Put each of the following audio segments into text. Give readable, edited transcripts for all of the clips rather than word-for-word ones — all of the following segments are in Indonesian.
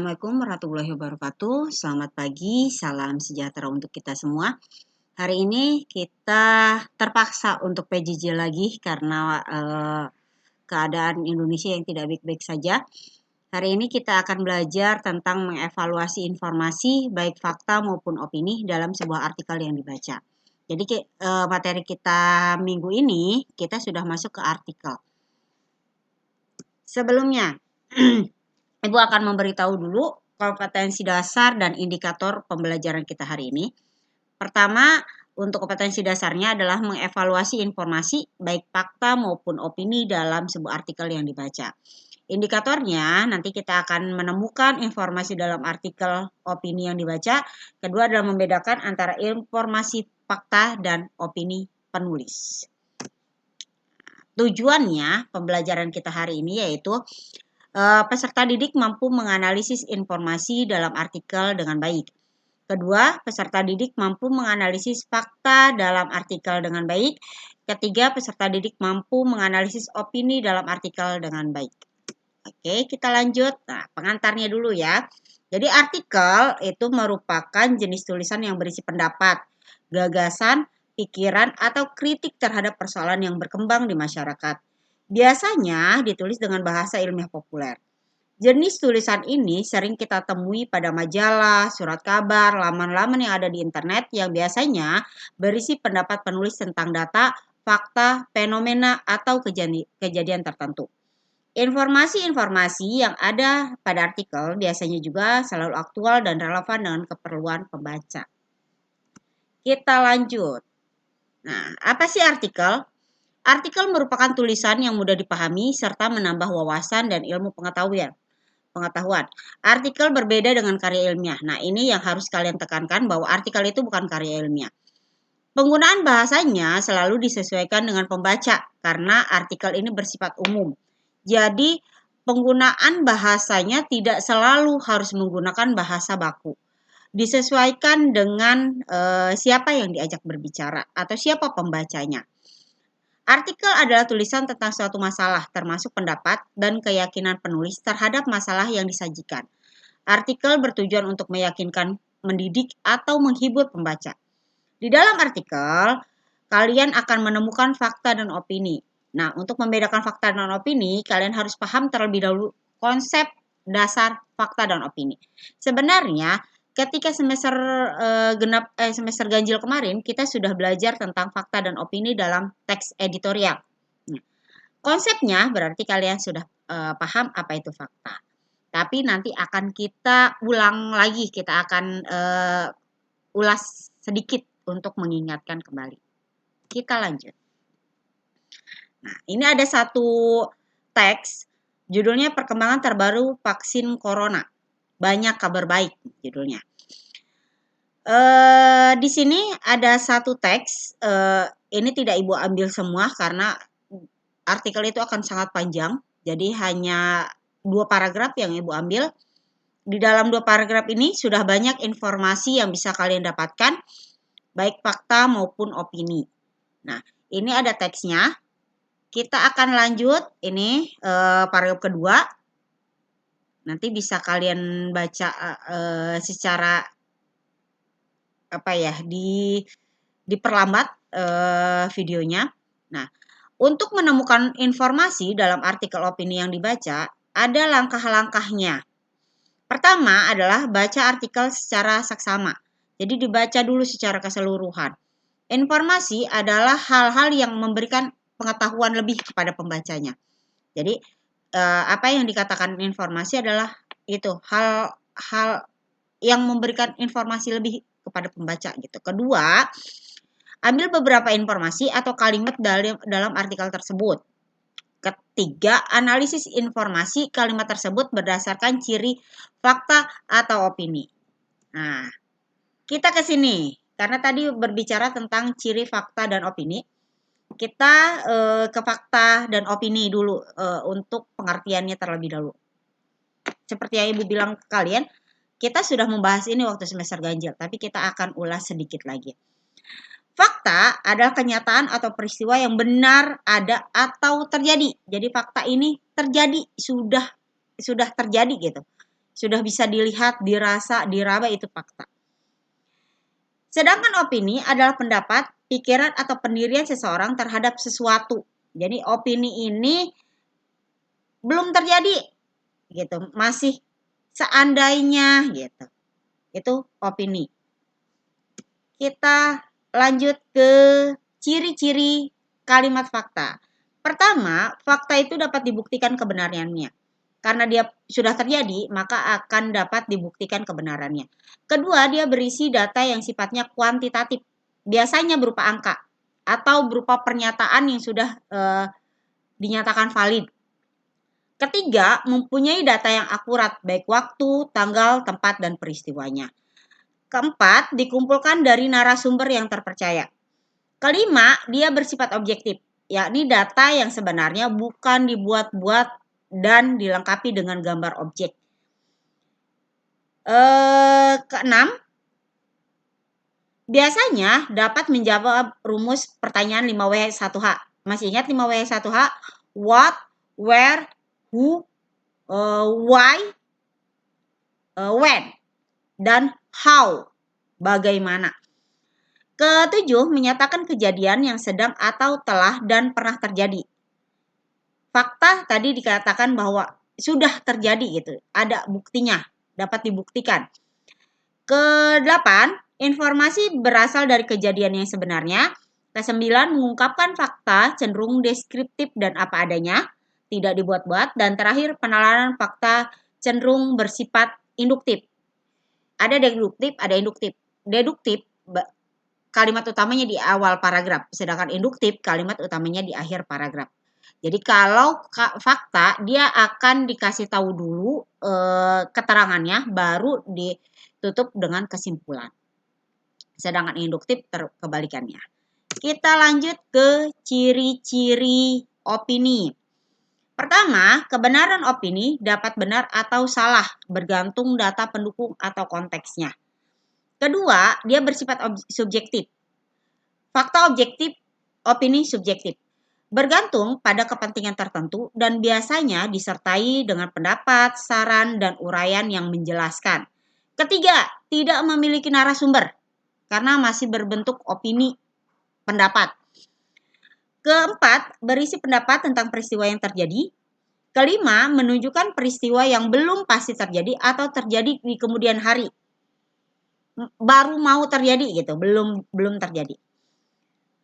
Assalamualaikum warahmatullahi wabarakatuh. Selamat pagi, salam sejahtera untuk kita semua. Hari ini kita terpaksa untuk PJJ lagi karena keadaan Indonesia yang tidak baik-baik saja. Hari ini kita akan belajar tentang mengevaluasi informasi baik fakta maupun opini dalam sebuah artikel yang dibaca. Jadi materi kita minggu ini kita sudah masuk ke artikel. Sebelumnya, Ibu akan memberitahu dulu kompetensi dasar dan indikator pembelajaran kita hari ini. Pertama, untuk kompetensi dasarnya adalah mengevaluasi informasi baik fakta maupun opini dalam sebuah artikel yang dibaca. Indikatornya nanti kita akan menemukan informasi dalam artikel opini yang dibaca. Kedua adalah membedakan antara informasi fakta dan opini penulis. Tujuannya pembelajaran kita hari ini yaitu peserta didik mampu menganalisis informasi dalam artikel dengan baik. Kedua, peserta didik mampu menganalisis fakta dalam artikel dengan baik. Ketiga, peserta didik mampu menganalisis opini dalam artikel dengan baik. Oke, kita lanjut. Nah, pengantarnya dulu ya. Jadi artikel itu merupakan jenis tulisan yang berisi pendapat, gagasan, pikiran, atau kritik terhadap persoalan yang berkembang di masyarakat. Biasanya ditulis dengan bahasa ilmiah populer. Jenis tulisan ini sering kita temui pada majalah, surat kabar, laman-laman yang ada di internet yang biasanya berisi pendapat penulis tentang data, fakta, fenomena, atau kejadian tertentu. Informasi-informasi yang ada pada artikel biasanya juga selalu aktual dan relevan dengan keperluan pembaca. Kita lanjut. Nah, apa sih artikel? Artikel merupakan tulisan yang mudah dipahami serta menambah wawasan dan ilmu pengetahuan. Artikel berbeda dengan karya ilmiah. Nah, ini yang harus kalian tekankan bahwa artikel itu bukan karya ilmiah. Penggunaan bahasanya selalu disesuaikan dengan pembaca karena artikel ini bersifat umum. Jadi, penggunaan bahasanya tidak selalu harus menggunakan bahasa baku. Disesuaikan dengan siapa yang diajak berbicara atau siapa pembacanya. Artikel adalah tulisan tentang suatu masalah, termasuk pendapat dan keyakinan penulis terhadap masalah yang disajikan. Artikel bertujuan untuk meyakinkan, mendidik, atau menghibur pembaca. Di dalam artikel, kalian akan menemukan fakta dan opini. Nah, untuk membedakan fakta dan opini, kalian harus paham terlebih dahulu konsep dasar fakta dan opini. Sebenarnya, ketika semester semester ganjil kemarin, kita sudah belajar tentang fakta dan opini dalam teks editorial. Nah, konsepnya berarti kalian sudah paham apa itu fakta. Tapi nanti akan kita ulang lagi, kita akan ulas sedikit untuk mengingatkan kembali. Kita lanjut. Nah, ini ada satu teks, judulnya Perkembangan Terbaru Vaksin Corona. Banyak kabar baik judulnya. Di sini ada satu teks, ini tidak Ibu ambil semua karena artikel itu akan sangat panjang, jadi hanya 2 paragraf yang Ibu ambil. Di dalam 2 paragraf ini sudah banyak informasi yang bisa kalian dapatkan, baik fakta maupun opini. Nah, ini ada teksnya. Kita akan lanjut, ini paragraf kedua. Nanti bisa kalian baca secara diperlambat videonya. Nah, untuk menemukan informasi dalam artikel opini yang dibaca, ada langkah-langkahnya. Pertama adalah baca artikel secara saksama. Jadi dibaca dulu secara keseluruhan. Informasi adalah hal-hal yang memberikan pengetahuan lebih kepada pembacanya. Jadi apa yang dikatakan informasi adalah itu hal-hal yang memberikan informasi lebih kepada pembaca gitu. Kedua, ambil beberapa informasi atau kalimat dalam artikel tersebut. Ketiga, analisis informasi kalimat tersebut berdasarkan ciri, fakta, atau opini. Nah, kita ke sini. Karena tadi berbicara tentang ciri, fakta, dan opini. Kita ke fakta dan opini dulu untuk pengertiannya terlebih dahulu. Seperti yang Ibu bilang ke kalian, kita sudah membahas ini waktu semester ganjil, tapi kita akan ulas sedikit lagi. Fakta adalah kenyataan atau peristiwa yang benar, ada, atau terjadi. Jadi fakta ini terjadi, sudah terjadi gitu. sudah bisa dilihat, dirasa, diraba, itu fakta. Sedangkan opini adalah pendapat, pikiran, atau pendirian seseorang terhadap sesuatu. Jadi opini ini belum terjadi gitu, masih seandainya gitu. Itu opini. Kita lanjut ke ciri-ciri kalimat fakta. Pertama, fakta itu dapat dibuktikan kebenarannya. Karena dia sudah terjadi, maka akan dapat dibuktikan kebenarannya. Kedua, dia berisi data yang sifatnya kuantitatif. Biasanya berupa angka atau berupa pernyataan yang sudah dinyatakan valid. Ketiga, mempunyai data yang akurat, baik waktu, tanggal, tempat, dan peristiwanya. Keempat, dikumpulkan dari narasumber yang terpercaya. Kelima, dia bersifat objektif, yakni data yang sebenarnya bukan dibuat-buat dan dilengkapi dengan gambar objek. Keenam, biasanya dapat menjawab rumus pertanyaan 5W1H. Masih ingat 5W1H? What, where, who, why, when, dan how, bagaimana. Ketujuh, menyatakan kejadian yang sedang atau telah dan pernah terjadi. Fakta tadi dikatakan bahwa sudah terjadi gitu, ada buktinya, dapat dibuktikan. Kedelapan, informasi berasal dari kejadian yang sebenarnya. Kesembilan, mengungkapkan fakta cenderung deskriptif dan apa adanya, tidak dibuat-buat. Dan terakhir, penalaran fakta cenderung bersifat induktif. Ada deduktif, ada induktif. Deduktif, kalimat utamanya di awal paragraf, sedangkan induktif kalimat utamanya di akhir paragraf. Jadi kalau fakta dia akan dikasih tahu dulu keterangannya, baru ditutup dengan kesimpulan. Sedangkan induktif kebalikannya. Kita lanjut ke ciri-ciri opini. Pertama, kebenaran opini dapat benar atau salah, bergantung data pendukung atau konteksnya. Kedua, dia bersifat subjektif. Fakta objektif, opini subjektif. Bergantung pada kepentingan tertentu dan biasanya disertai dengan pendapat, saran, dan uraian yang menjelaskan. Ketiga, tidak memiliki narasumber karena masih berbentuk opini, pendapat. Keempat, berisi pendapat tentang peristiwa yang terjadi. Kelima, menunjukkan peristiwa yang belum pasti terjadi atau terjadi di kemudian hari. Baru mau terjadi gitu, belum terjadi.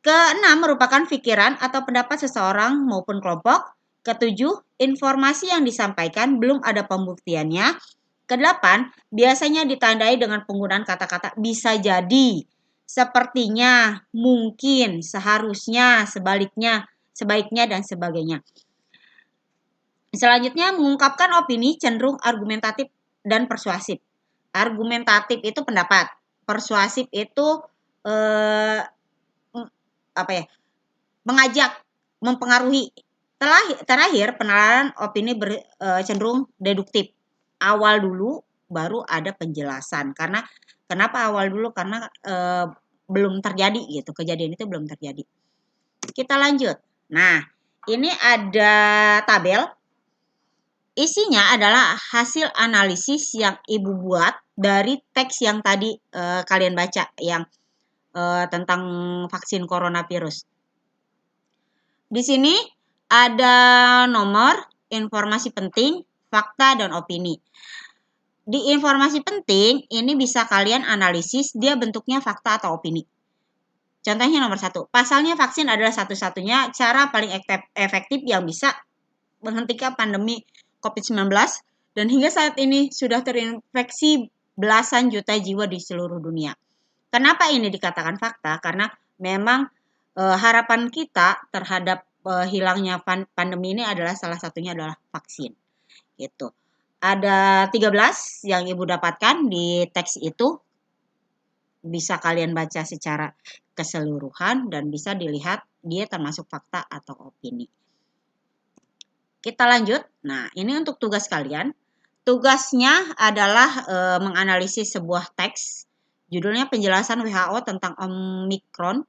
Keenam, merupakan pikiran atau pendapat seseorang maupun kelompok. Ketujuh, informasi yang disampaikan belum ada pembuktiannya. Kedelapan, biasanya ditandai dengan penggunaan kata-kata bisa jadi, sepertinya, mungkin, seharusnya, sebaliknya, sebaiknya, dan sebagainya. Selanjutnya, mengungkapkan opini cenderung argumentatif dan persuasif. Argumentatif itu pendapat, persuasif itu mengajak, mempengaruhi. Terakhir, penalaran opini cenderung deduktif. Awal dulu, baru ada penjelasan. Karena kenapa awal dulu? Karena belum terjadi gitu, kejadian itu belum terjadi. Kita lanjut. Nah, ini ada tabel. Isinya adalah hasil analisis yang Ibu buat dari teks yang tadi kalian baca, yang tentang vaksin coronavirus. Di sini ada nomor, informasi penting, fakta, dan opini. Di informasi penting, ini bisa kalian analisis, dia bentuknya fakta atau opini. Contohnya nomor 1, pasalnya vaksin adalah satu-satunya cara paling efektif yang bisa menghentikan pandemi COVID-19 dan hingga saat ini sudah terinfeksi belasan juta jiwa di seluruh dunia. Kenapa ini dikatakan fakta? Karena memang harapan kita terhadap hilangnya pandemi ini adalah salah satunya adalah vaksin. Gitu. Ada 13 yang Ibu dapatkan di teks itu. Bisa kalian baca secara keseluruhan dan bisa dilihat dia termasuk fakta atau opini. Kita lanjut. Nah, ini untuk tugas kalian. Tugasnya adalah menganalisis sebuah teks. Judulnya penjelasan WHO tentang Omikron.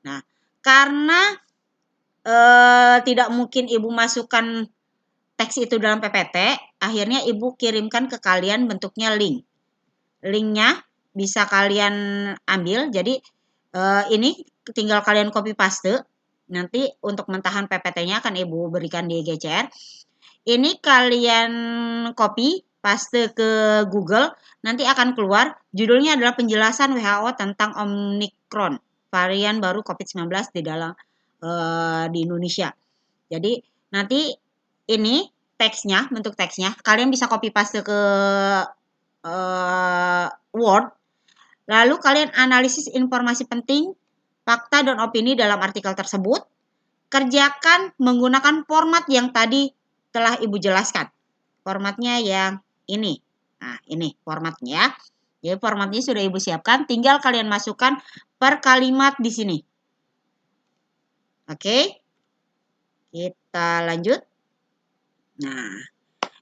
Nah, karena tidak mungkin Ibu masukkan teks itu dalam PPT, akhirnya Ibu kirimkan ke kalian bentuknya link. Linknya bisa kalian ambil, jadi ini tinggal kalian copy paste. Nanti untuk mentahan PPT-nya akan Ibu berikan di GCR. Ini kalian copy, paste ke Google, nanti akan keluar, judulnya adalah penjelasan WHO tentang Omicron, varian baru COVID-19 di Indonesia. Jadi nanti ini teksnya, bentuk teksnya, kalian bisa copy paste ke Word, lalu kalian analisis informasi penting, fakta dan opini dalam artikel tersebut, kerjakan menggunakan format yang tadi telah Ibu jelaskan. Formatnya yang ini. Nah, ini formatnya. Jadi formatnya sudah Ibu siapkan, tinggal kalian masukkan per kalimat di sini. Oke. Kita lanjut. Nah,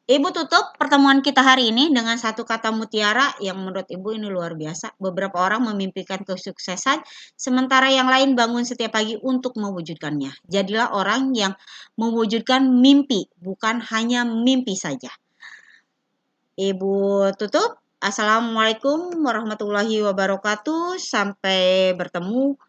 Ibu tutup pertemuan kita hari ini dengan satu kata mutiara yang menurut Ibu ini luar biasa. Beberapa orang memimpikan kesuksesan, sementara yang lain bangun setiap pagi untuk mewujudkannya. Jadilah orang yang mewujudkan mimpi, bukan hanya mimpi saja. Ibu tutup. Assalamualaikum warahmatullahi wabarakatuh. Sampai bertemu